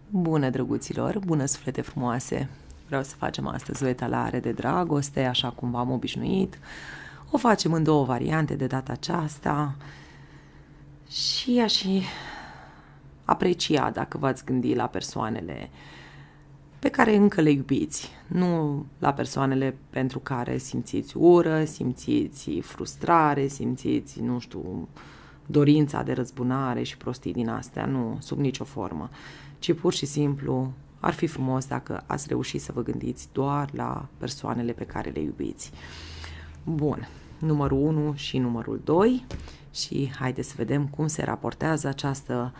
Bună, drăguților! Bună, suflete frumoase! Vreau să facem astăzi o etalare de dragoste, așa cum v-am obișnuit. O facem în două variante de data aceasta și aș aprecia dacă v-ați gândi la persoanele pe care încă le iubiți, nu la persoanele pentru care simțiți ură, simțiți frustrare, simțiți, nu știu, dorința de răzbunare și prostii din astea, nu, sub nicio formă, ci pur și simplu ar fi frumos dacă ați reușit să vă gândiți doar la persoanele pe care le iubiți. Bun, numărul 1 și numărul 2 și haideți să vedem cum se raportează această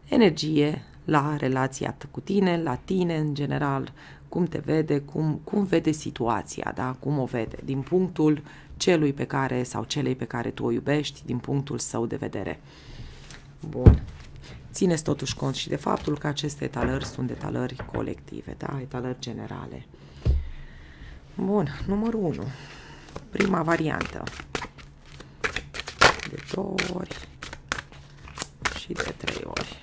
energie la relația cu tine, la tine în general, cum te vede, cum vede situația, da? Cum o vede, din punctul celui pe care sau celei pe care tu o iubești, din punctul său de vedere. Bun. Țineți totuși cont și de faptul că aceste etalări sunt etalări colective, da? Etalări generale. Bun, numărul 1. Prima variantă. De 2 ori și de 3 ori.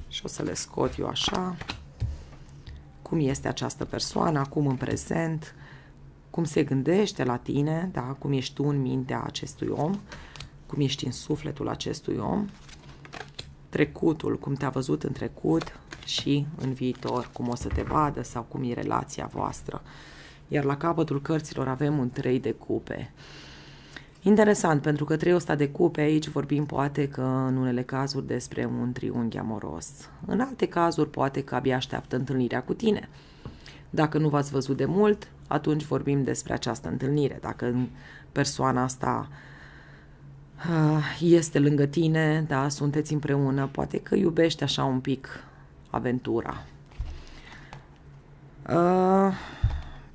Și o să le scot eu așa. Cum este această persoană acum în prezent, cum se gândește la tine, da? Cum ești tu în mintea acestui om, cum ești în sufletul acestui om, trecutul, cum te-a văzut în trecut și în viitor, cum o să te vadă sau cum e relația voastră. Iar la capătul cărților avem un 3 de cupe. Interesant, pentru că 3 ăsta de cupe, aici vorbim poate că în unele cazuri despre un triunghi amoros. În alte cazuri poate că abia așteaptă întâlnirea cu tine. Dacă nu v-ați văzut de mult, atunci vorbim despre această întâlnire. Dacă persoana asta este lângă tine, da, sunteți împreună, poate că iubește așa un pic aventura.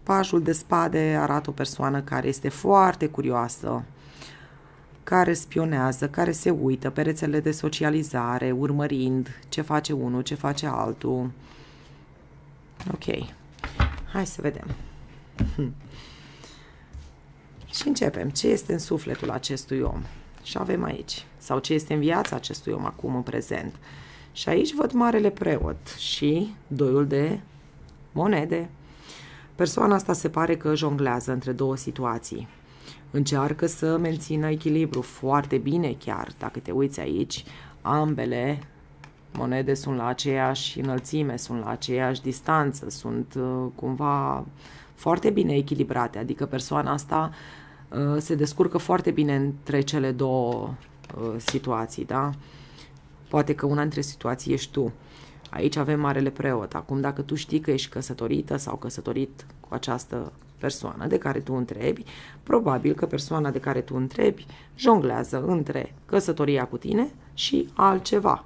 Pajul de spade arată o persoană care este foarte curioasă, care spionează, care se uită pe rețele de socializare, urmărind ce face unul, ce face altul. Ok, hai să vedem. Și începem. Ce este în sufletul acestui om? Și avem aici. Sau ce este în viața acestui om acum, în prezent. Și aici văd marele preot și 2 de monede. Persoana asta se pare că jonglează între 2 situații. Încearcă să mențină echilibru foarte bine chiar. Dacă te uiți aici, ambele monede sunt la aceeași înălțime, sunt la aceeași distanță, sunt cumva foarte bine echilibrate. Adică persoana asta se descurcă foarte bine între cele 2 situații, da? Poate că una dintre situații ești tu. Aici avem marele preot. Acum, dacă tu știi că ești căsătorită sau căsătorit cu această persoană de care tu întrebi, probabil că persoana de care tu întrebi jonglează între căsătoria cu tine și altceva.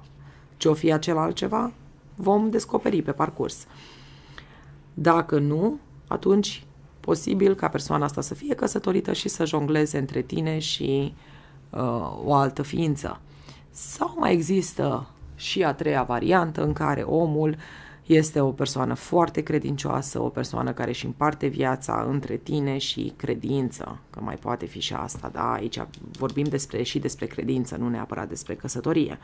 Ce-o fi acel altceva, vom descoperi pe parcurs. Dacă nu, atunci posibil ca persoana asta să fie căsătorită și să jongleze între tine și o altă ființă. Sau mai există și a 3-a variantă în care omul este o persoană foarte credincioasă, o persoană care își împarte viața între tine și credință, că mai poate fi și asta, da? Aici vorbim și despre credință, nu neapărat despre căsătorie.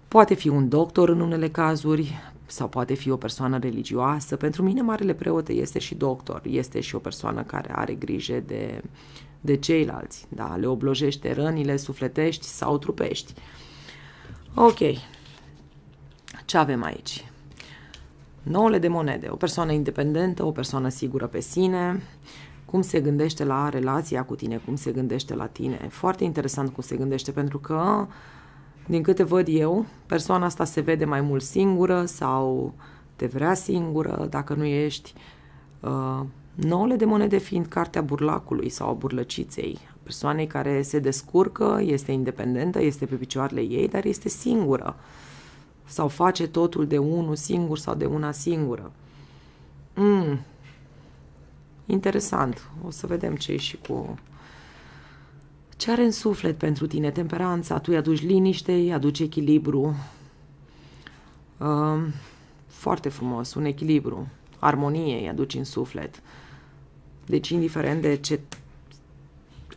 Poate fi un doctor în unele cazuri sau poate fi o persoană religioasă. Pentru mine marele preot este și doctor, este și o persoană care are grijă de ceilalți, da? Le oblojește rănile sufletești sau trupești. Ok, ce avem aici? 9 de monede, o persoană independentă, o persoană sigură pe sine, cum se gândește la relația cu tine, cum se gândește la tine. Foarte interesant cum se gândește, pentru că, din câte văd eu, persoana asta se vede mai mult singură sau te vrea singură, dacă nu ești. 9 de monede fiind cartea burlacului sau a burlăciței, persoanei care se descurcă, este independentă, este pe picioarele ei, dar este singură. Sau face totul de unul singur sau de una singură. Interesant. O să vedem ce e și cu... Ce are în suflet pentru tine? Temperanța. Tu îi aduci liniște, îi aduci echilibru. Foarte frumos. Un echilibru. Armonie îi aduci în suflet. Deci, indiferent de ce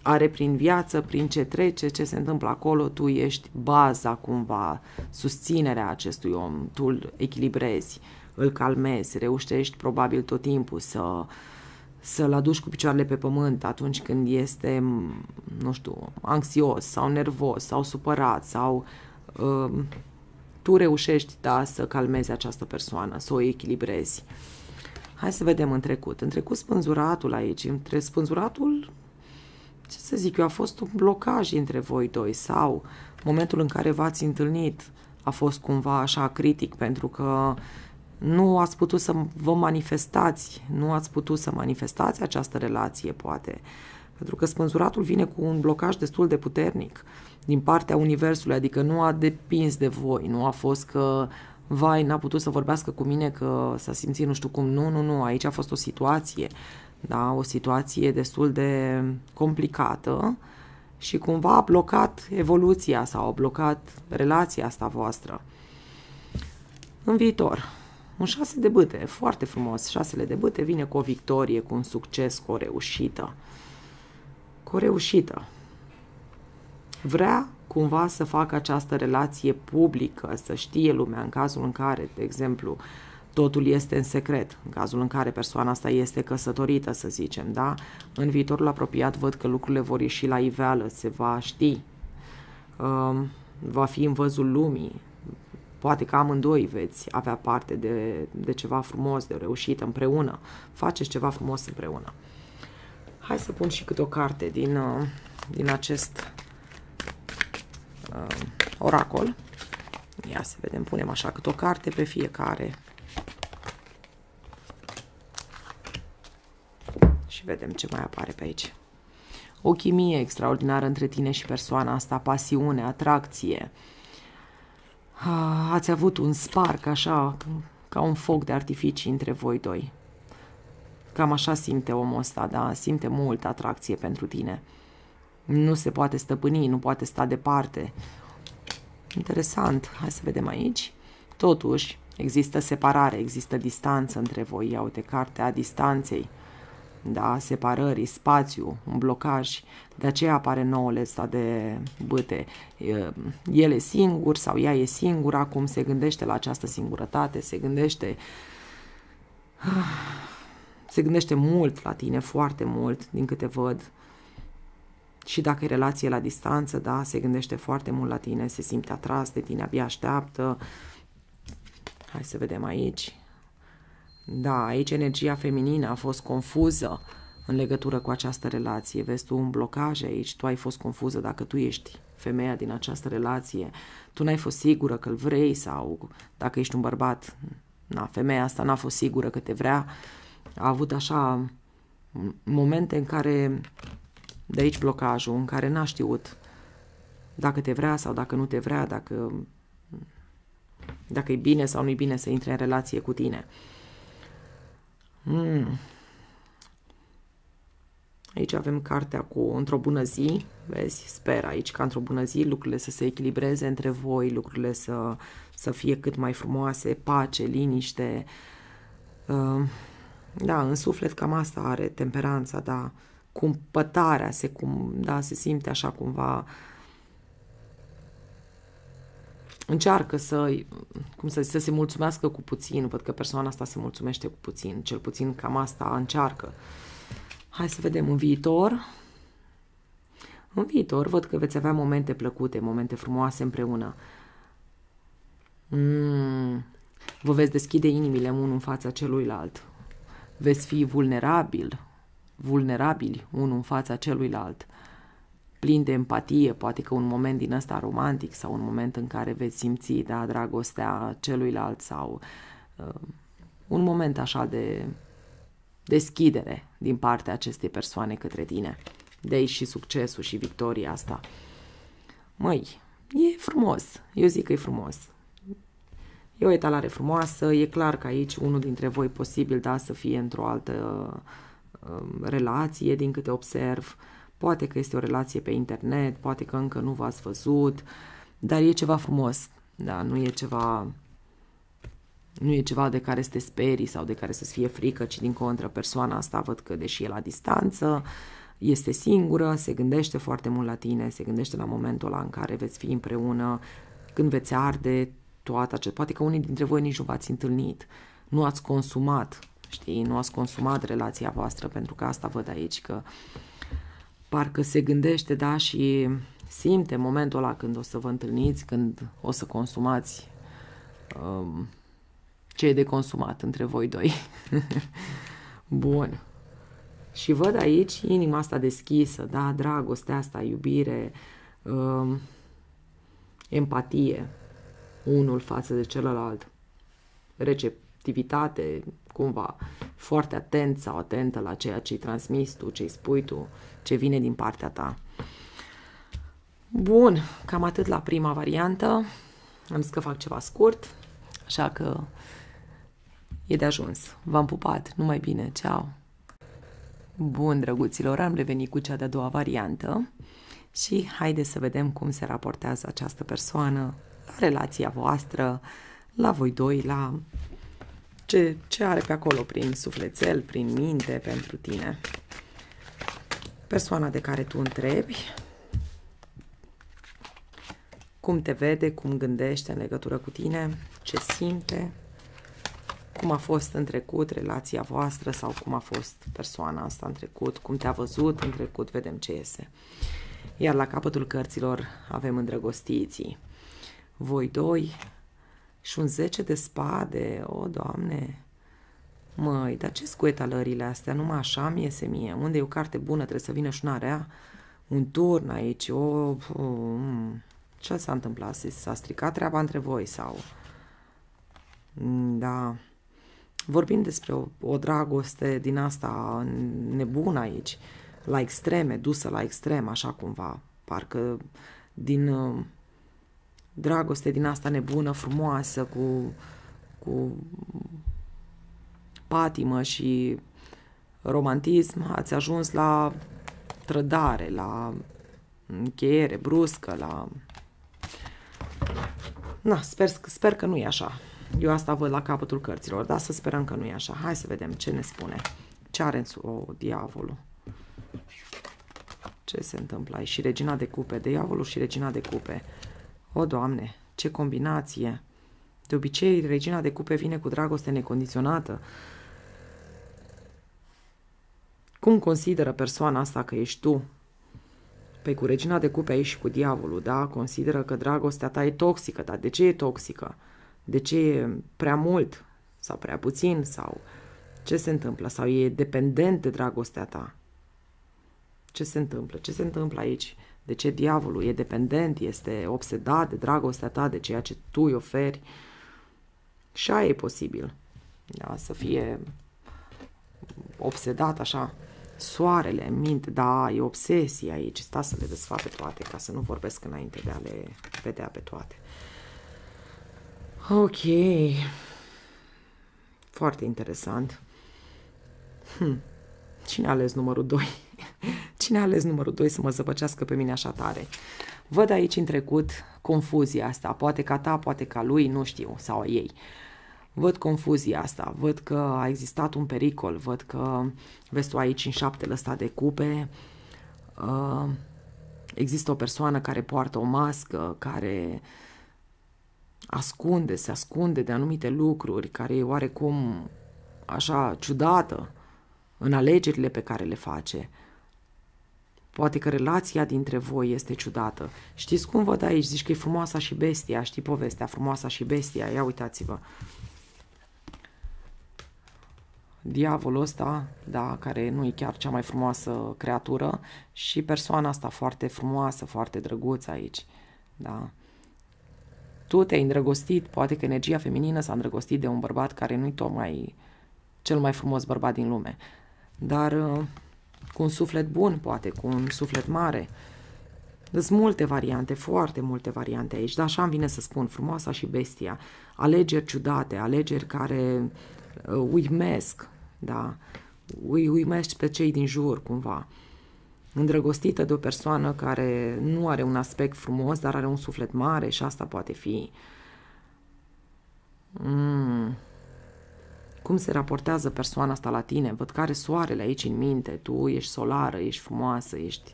are prin viață, prin ce trece, ce se întâmplă acolo, tu ești baza cumva, susținerea acestui om, tu îl echilibrezi, îl calmezi, reușești probabil tot timpul să-l aduci cu picioarele pe pământ atunci când este, nu știu, anxios sau nervos sau supărat sau tu reușești, da, să calmezi această persoană, să o echilibrezi. Hai să vedem în trecut. În trecut spânzuratul aici, spânzuratul, ce să zic eu, a fost un blocaj între voi doi sau momentul în care v-ați întâlnit a fost cumva așa critic pentru că nu ați putut să vă manifestați, nu ați putut să manifestați această relație, poate. Pentru că spânzuratul vine cu un blocaj destul de puternic din partea universului, adică nu a depins de voi, nu a fost că vai, n-a putut să vorbească cu mine că s-a simțit nu știu cum, nu, aici a fost o situație, da, o situație destul de complicată și cumva a blocat evoluția sau a blocat relația asta voastră. În viitor, un 6 de bâte, foarte frumos, 6 de bâte vine cu o victorie, cu un succes, cu o reușită. Cu o reușită. Vrea cumva să facă această relație publică, să știe lumea în cazul în care, de exemplu, totul este în secret, în cazul în care persoana asta este căsătorită, să zicem, da? În viitorul apropiat văd că lucrurile vor ieși la iveală, se va ști, va fi în văzul lumii, poate că amândoi veți avea parte de ceva frumos, de o reușită împreună, faceți ceva frumos împreună. Hai să pun și câte o carte din acest oracol. Ia să vedem, punem așa câte o carte pe fiecare. Și vedem ce mai apare pe aici. O chimie extraordinară între tine și persoana asta, pasiune, atracție. Ați avut un spark așa, ca un foc de artificii între voi doi. Cam așa simte omul ăsta, da? Simte multă atracție pentru tine. Nu se poate stăpâni, nu poate sta departe. Interesant. Hai să vedem aici. Totuși, există separare, există distanță între voi. Ia uite, cartea distanței, da, separării, spațiu, un blocaj. De aceea apare noul ăsta de bâte. El e singur sau ea e singură, acum se gândește la această singurătate, se gândește mult la tine, foarte mult, din câte văd. Și dacă e relație la distanță, da, se gândește foarte mult la tine, se simte atras de tine, abia așteaptă. Hai să vedem aici. Da, aici energia feminină a fost confuză în legătură cu această relație. Vezi tu un blocaj aici, tu ai fost confuză dacă tu ești femeia din această relație. Tu n-ai fost sigură că îl vrei sau dacă ești un bărbat, na, femeia asta n-a fost sigură că te vrea. A avut așa momente în care, de aici blocajul, în care n-a știut dacă te vrea sau dacă nu te vrea, dacă e bine sau nu e bine să intre în relație cu tine. Aici avem cartea cu într-o bună zi, vezi, sper aici ca într-o bună zi lucrurile să se echilibreze între voi, lucrurile să fie cât mai frumoase, pace, liniște. Da, în suflet cam asta are temperanța, da, cumpătarea, se simte așa cumva. Încearcă să se mulțumească cu puțin, văd că persoana asta se mulțumește cu puțin, cel puțin cam asta încearcă. Hai să vedem în viitor. În viitor văd că veți avea momente plăcute, momente frumoase împreună. Vă veți deschide inimile unul în fața celuilalt. Veți fi vulnerabili unul în fața celuilalt. Plin de empatie, poate că un moment din ăsta romantic sau un moment în care veți simți, da, dragostea celuilalt sau un moment așa de deschidere din partea acestei persoane către tine. De aici și succesul și victoria asta. Măi, e frumos. Eu zic că e frumos. E o etalare frumoasă. E clar că aici unul dintre voi posibil, da, să fie într-o altă relație, din câte observ. Poate că este o relație pe internet, poate că încă nu v-ați văzut, dar e ceva frumos. Da, nu e ceva de care să te sperii sau de care să-ți fie frică, ci din contră persoana asta văd că, deși e la distanță, este singură, se gândește foarte mult la tine, se gândește la momentul ăla în care veți fi împreună, când veți arde toată acest... Poate că unii dintre voi nici nu v-ați întâlnit, nu ați consumat, știi, nu ați consumat relația voastră, pentru că asta văd aici, că parcă se gândește, da, și simte momentul ăla când o să vă întâlniți, când o să consumați ce e de consumat între voi doi. Bun. Și văd aici inima asta deschisă, da, dragostea asta, iubire, empatie, unul față de celălalt, receptivitate, cumva, foarte atent sau atentă la ceea ce-i transmis tu, ce-i spui tu, ce vine din partea ta. Bun, cam atât la prima variantă. Am zis că fac ceva scurt, așa că e de ajuns. V-am pupat, numai bine, ceau! Bun, drăguților, am revenit cu cea de-a doua variantă și haideți să vedem cum se raportează această persoană la relația voastră, la voi doi, la ce are pe acolo prin sufletel, prin minte pentru tine. Persoana de care tu întrebi cum te vede, cum gândește în legătură cu tine, ce simte, cum a fost în trecut relația voastră sau cum a fost persoana asta în trecut, cum te-a văzut în trecut, vedem ce iese. Iar la capătul cărților avem îndrăgostiții. Voi doi și un 10 de spade, o, Doamne! Măi, dar ce scuetalările astea, numai așa mi iese mie. Unde e o carte bună trebuie să vină și una rea? Un turn aici, ce s-a întâmplat? S-a stricat treaba între voi sau... Da... Vorbim despre o dragoste din asta nebună aici, la extreme, dusă la extrem, așa cumva, parcă din dragoste din asta nebună, frumoasă, cu patimă și romantism, ați ajuns la trădare, la încheiere bruscă, la... Na, sper că nu e așa. Eu asta văd la capătul cărților, dar să sperăm că nu e așa. Hai să vedem ce ne spune. Ce are diavolul? Ce se întâmplă aici? Și regina de cupe. Diavolul și regina de cupe. O, Doamne, ce combinație! De obicei, regina de cupe vine cu dragoste necondiționată. Cum consideră persoana asta că ești tu? Păi cu regina de cupe aici și cu diavolul, da? Consideră că dragostea ta e toxică, dar de ce e toxică? De ce e prea mult sau prea puțin sau ce se întâmplă? Sau e dependent de dragostea ta? Ce se întâmplă? Ce se întâmplă aici? De ce diavolul e dependent, este obsedat de dragostea ta, de ceea ce tu îi oferi? Și aia e posibil. Da? Să fie obsedat așa. Soarele, minte, da, e obsesie aici. Sta să le desfac pe toate, ca să nu vorbesc înainte de a le vedea pe toate. Ok. Foarte interesant. Cine a ales numărul 2? Cine a ales numărul 2 să mă zăpăcească pe mine așa tare? Văd aici în trecut confuzia asta. Poate ca ta, poate ca lui, nu știu, sau a ei. Văd confuzia asta, văd că a existat un pericol, văd că, vezi tu aici în 7 ăsta de cupe, există o persoană care poartă o mască, care se ascunde de anumite lucruri, care e oarecum așa ciudată în alegerile pe care le face. Poate că relația dintre voi este ciudată. Știți cum văd aici? Zici că e frumoasa și bestia, știi povestea, frumoasa și bestia, ia uitați-vă. Diavolul ăsta, da, care nu e chiar cea mai frumoasă creatură și persoana asta foarte frumoasă, foarte drăguță aici, da. Tu te-ai îndrăgostit, poate că energia feminină s-a îndrăgostit de un bărbat care nu-i tocmai cel mai frumos bărbat din lume, dar cu un suflet bun, poate, cu un suflet mare. Sunt multe variante, foarte multe variante aici, dar așa îmi vine să spun, frumoasa și bestia, alegeri ciudate, alegeri care uimesc, da, uimești pe cei din jur, cumva. Îndrăgostită de o persoană care nu are un aspect frumos, dar are un suflet mare și asta poate fi cum se raportează persoana asta la tine. Văd că are soarele aici în minte. Tu ești solară, ești frumoasă, ești...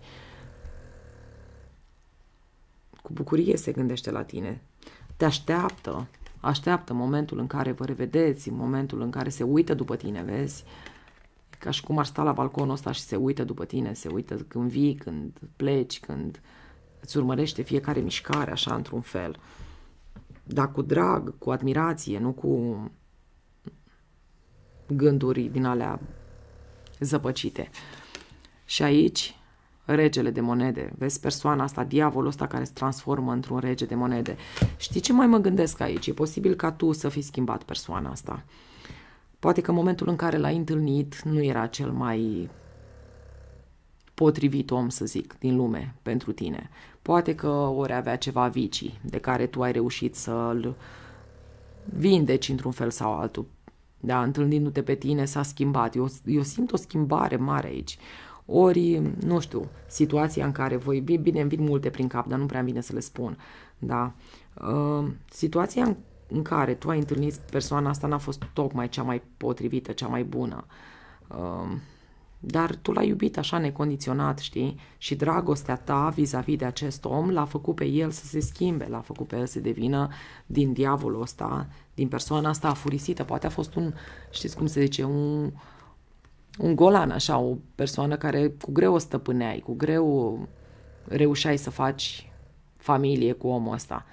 Cu bucurie se gândește la tine. Te așteaptă momentul în care vă revedeți, în momentul în care se uită după tine, vezi? E ca și cum ar sta la balconul ăsta și se uită după tine, se uită când vii, când pleci, când îți urmărește fiecare mișcare, așa, într-un fel. Dar cu drag, cu admirație, nu cu gânduri din alea zăpăcite. Și aici, regele de monede. Vezi persoana asta, diavolul ăsta care se transformă într-un rege de monede. Știi ce mai mă gândesc aici? E posibil ca tu să fi schimbat persoana asta. Poate că în momentul în care l-ai întâlnit nu era cel mai potrivit om, să zic, din lume pentru tine. Poate că ori avea ceva vicii de care tu ai reușit să-l vindeci într-un fel sau altul. Da, întâlnindu-te pe tine s-a schimbat. Eu simt o schimbare mare aici. Ori, nu știu, situația în care voi... Bine, îmi vin multe prin cap, dar nu prea îmi vine să le spun. Da? Situația în care tu ai întâlnit persoana asta n-a fost tocmai cea mai potrivită, cea mai bună. Dar tu l-ai iubit așa necondiționat, știi? Și dragostea ta vis-a-vis de acest om l-a făcut pe el să se schimbe, l-a făcut pe el să devină din diavolul ăsta, din persoana asta afurisită. Poate a fost un, știți cum se zice, un golan, așa, o persoană care cu greu o stăpâneai, cu greu reușeai să faci familie cu omul ăsta.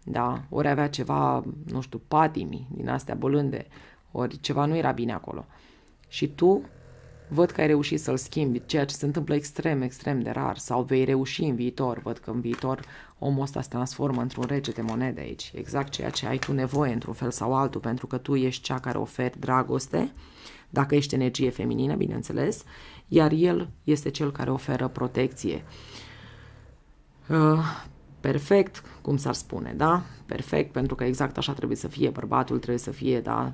Da? Ori avea ceva, nu știu, patimi din astea bălânde, ori ceva nu era bine acolo. Și tu văd că ai reușit să-l schimbi, ceea ce se întâmplă extrem, extrem de rar, sau vei reuși în viitor. Văd că în viitor omul ăsta se transformă într-un rege de monede aici. Exact ceea ce ai tu nevoie într-un fel sau altul, pentru că tu ești cea care oferi dragoste, dacă ești energie feminină, bineînțeles, iar el este cel care oferă protecție. Perfect, cum s-ar spune, da? Perfect, pentru că exact așa trebuie să fie. Bărbatul trebuie să fie, da,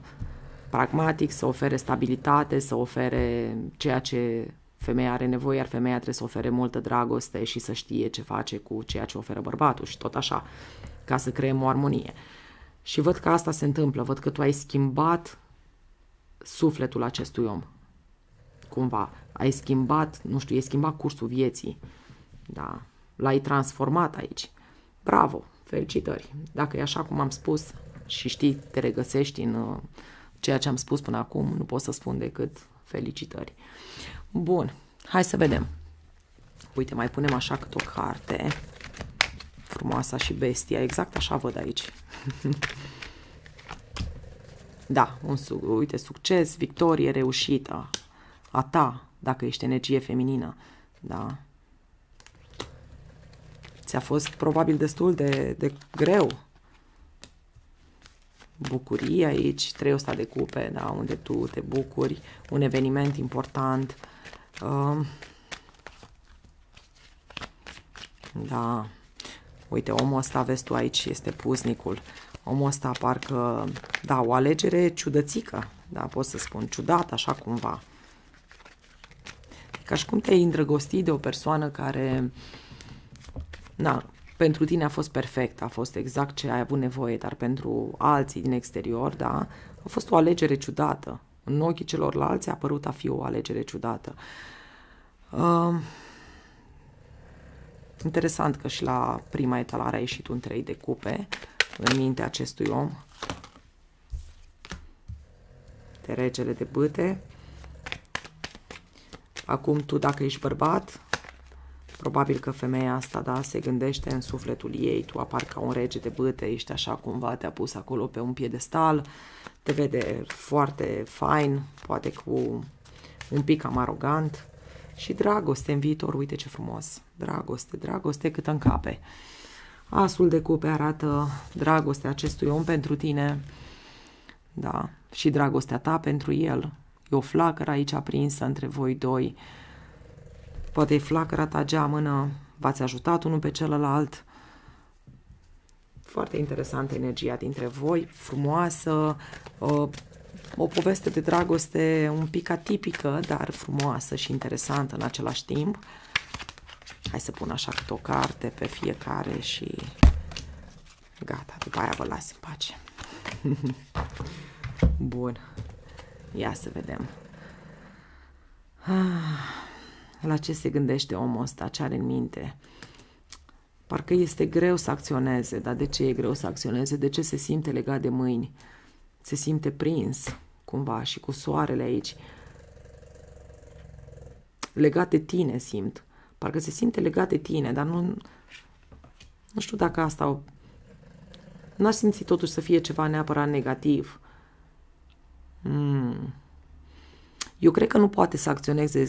pragmatic, să ofere stabilitate, să ofere ceea ce femeia are nevoie, iar femeia trebuie să ofere multă dragoste și să știe ce face cu ceea ce oferă bărbatul și tot așa, ca să creăm o armonie. Și văd că asta se întâmplă, văd că tu ai schimbat sufletul acestui om. Cumva, ai schimbat, nu știu, ai schimbat cursul vieții. Da, l-ai transformat aici. Bravo, felicitări. Dacă e așa cum am spus și știi, te regăsești în ceea ce am spus până acum, nu pot să spun decât felicitări. Bun, hai să vedem. Uite, mai punem așa cât o carte. Frumoasa și bestia, exact așa văd aici. Da, uite, succes, victorie, reușită. A ta, dacă ești energie feminină. Da. Ți-a fost probabil destul de greu. Bucurie aici, 300 de cupe, da, unde tu te bucuri, un eveniment important. Da, uite, omul ăsta, vezi tu aici, este pusnicul. Omul ăsta parcă, da, o alegere ciudățică, da, pot să spun, ciudată, așa cumva. Ca și cum te-ai îndrăgostit de o persoană care, da, pentru tine a fost perfect, a fost exact ce ai avut nevoie, dar pentru alții din exterior, da, a fost o alegere ciudată. În ochii celorlalți a părut a fi o alegere ciudată. Interesant că și la prima etalare a ieșit un 3 de cupe în mintea acestui om. De regele de bâte. Acum tu, dacă ești bărbat, probabil că femeia asta, da, se gândește în sufletul ei, tu apar ca un rege de bâte, ești așa cumva, te-a pus acolo pe un piedestal, te vede foarte fain, poate cu un pic cam arogant și dragoste în viitor, uite ce frumos, dragoste, dragoste cât încape. Asul de cupe arată dragostea acestui om pentru tine, da, și dragostea ta pentru el. E o flacără aici aprinsă între voi doi. Poate e flacăra ta geamănă, v-ați ajutat unul pe celălalt. Foarte interesantă energia dintre voi, frumoasă, o poveste de dragoste un pic atipică, dar frumoasă și interesantă în același timp. Hai să pun așa câte o carte pe fiecare și gata, după aia vă las în pace. Bun. Ia să vedem. La ce se gândește omul ăsta? Ce are în minte? Parcă este greu să acționeze. Dar de ce e greu să acționeze? De ce se simte legat de mâini? Se simte prins, cumva, și cu soarele aici. Legat de tine simt. Parcă se simte legat de tine, dar nu știu dacă asta... N-aș simți totuși să fie ceva neapărat negativ. Eu cred că nu poate să acționeze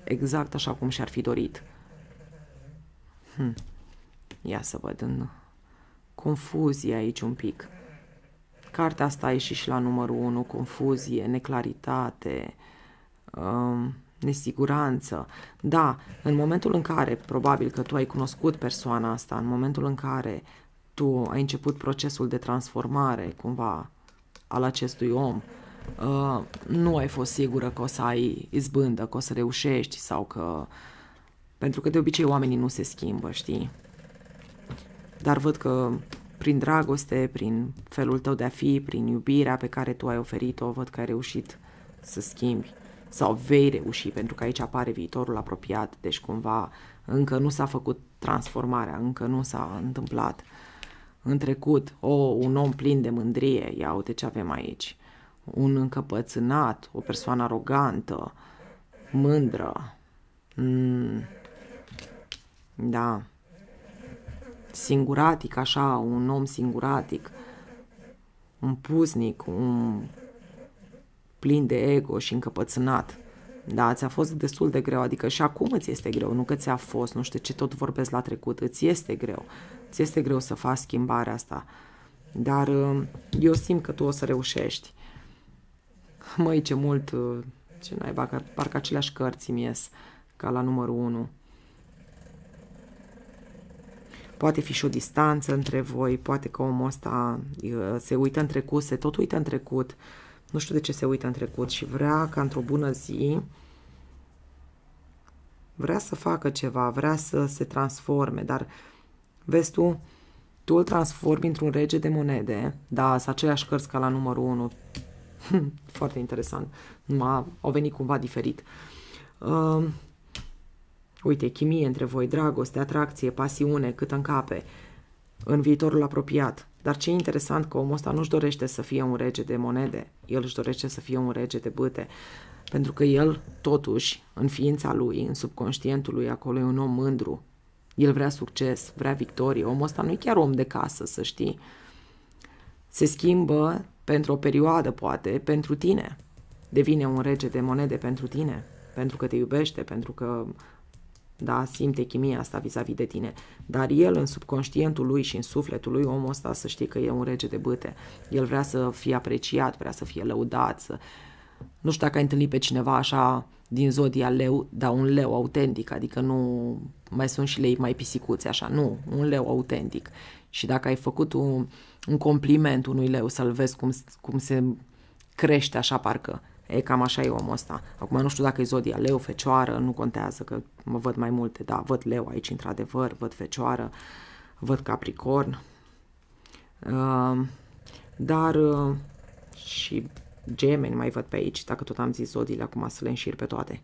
exact așa cum și-ar fi dorit. Ia să văd în confuzie aici un pic. Cartea asta a ieșit și la numărul 1, confuzie, neclaritate, nesiguranță. Da, în momentul în care, probabil că tu ai cunoscut persoana asta, în momentul în care tu ai început procesul de transformare, cumva, al acestui om, nu ai fost sigură că o să ai izbândă, că o să reușești sau că... Pentru că de obicei oamenii nu se schimbă, știi? Dar văd că prin dragoste, prin felul tău de a fi, prin iubirea pe care tu ai oferit-o, văd că ai reușit să schimbi sau vei reuși, pentru că aici apare viitorul apropiat, deci cumva încă nu s-a făcut transformarea, încă nu s-a întâmplat. În trecut, un om plin de mândrie, ia uite ce avem aici, un încăpățânat, o persoană arogantă, mândră, da, singuratic, așa, un om singuratic, un pusnic, un plin de ego și încăpățânat. Da, ți-a fost destul de greu, adică și acum îți este greu, nu că ți-a fost, nu știu ce tot vorbesc la trecut, îți este greu. Ți este greu să faci schimbarea asta, dar eu simt că tu o să reușești. Măi, ce mult, ce naiba, parcă aceleași cărți îmi ies ca la numărul 1. Poate fi și o distanță între voi, poate că omul ăsta se uită în trecut, se tot uită în trecut, nu știu de ce se uită în trecut și vrea ca într-o bună zi, vrea să facă ceva, vrea să se transforme, dar vezi tu îl transformi într-un rege de monede, da, sunt aceleași cărți ca la numărul 1, foarte interesant, numai au venit cumva diferit. Uite, chimie între voi, dragoste, atracție, pasiune, cât încape în viitorul apropiat. Dar ce e interesant că omul ăsta nu-și dorește să fie un rege de monede, el își dorește să fie un rege de bâte, pentru că el, totuși, în ființa lui, în subconștientul lui, acolo e un om mândru. El vrea succes, vrea victorie. Omul ăsta nu e chiar om de casă, să știi. Se schimbă pentru o perioadă, poate, pentru tine. Devine un rege de monede pentru tine, pentru că te iubește, pentru că, da, simte chimia asta vis-a-vis de tine. Dar el, în subconștientul lui și în sufletul lui, omul ăsta, să știi că e un rege de bâte. El vrea să fie apreciat, vrea să fie lăudat. Nu știu dacă ai întâlnit pe cineva așa din zodia leu, dar un leu autentic, adică nu mai sunt și lei mai pisicuți așa, nu, un leu autentic. Și dacă ai făcut un compliment unui leu, să-l vezi cum se crește așa, parcă, cam așa e omul ăsta. Acum nu știu dacă e zodia leu, fecioară, nu contează, că mă văd mai multe, da, văd leu aici într-adevăr, văd fecioară, văd capricorn, dar și gemeni mai văd pe aici, dacă tot am zis zodiile, acum să le înșir pe toate.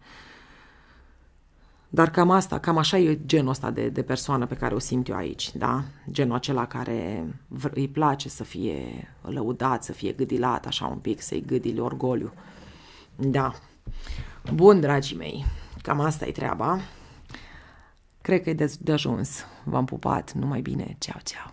Dar cam asta, cam așa e genul ăsta de persoană pe care o simt eu aici, da? Genul acela care îi place să fie lăudat, să fie gâdilat, așa un pic, să-i gâdile orgoliu. Da. Bun, dragii mei, cam asta e treaba. Cred că e de ajuns. V-am pupat, numai bine, ceau, ceau.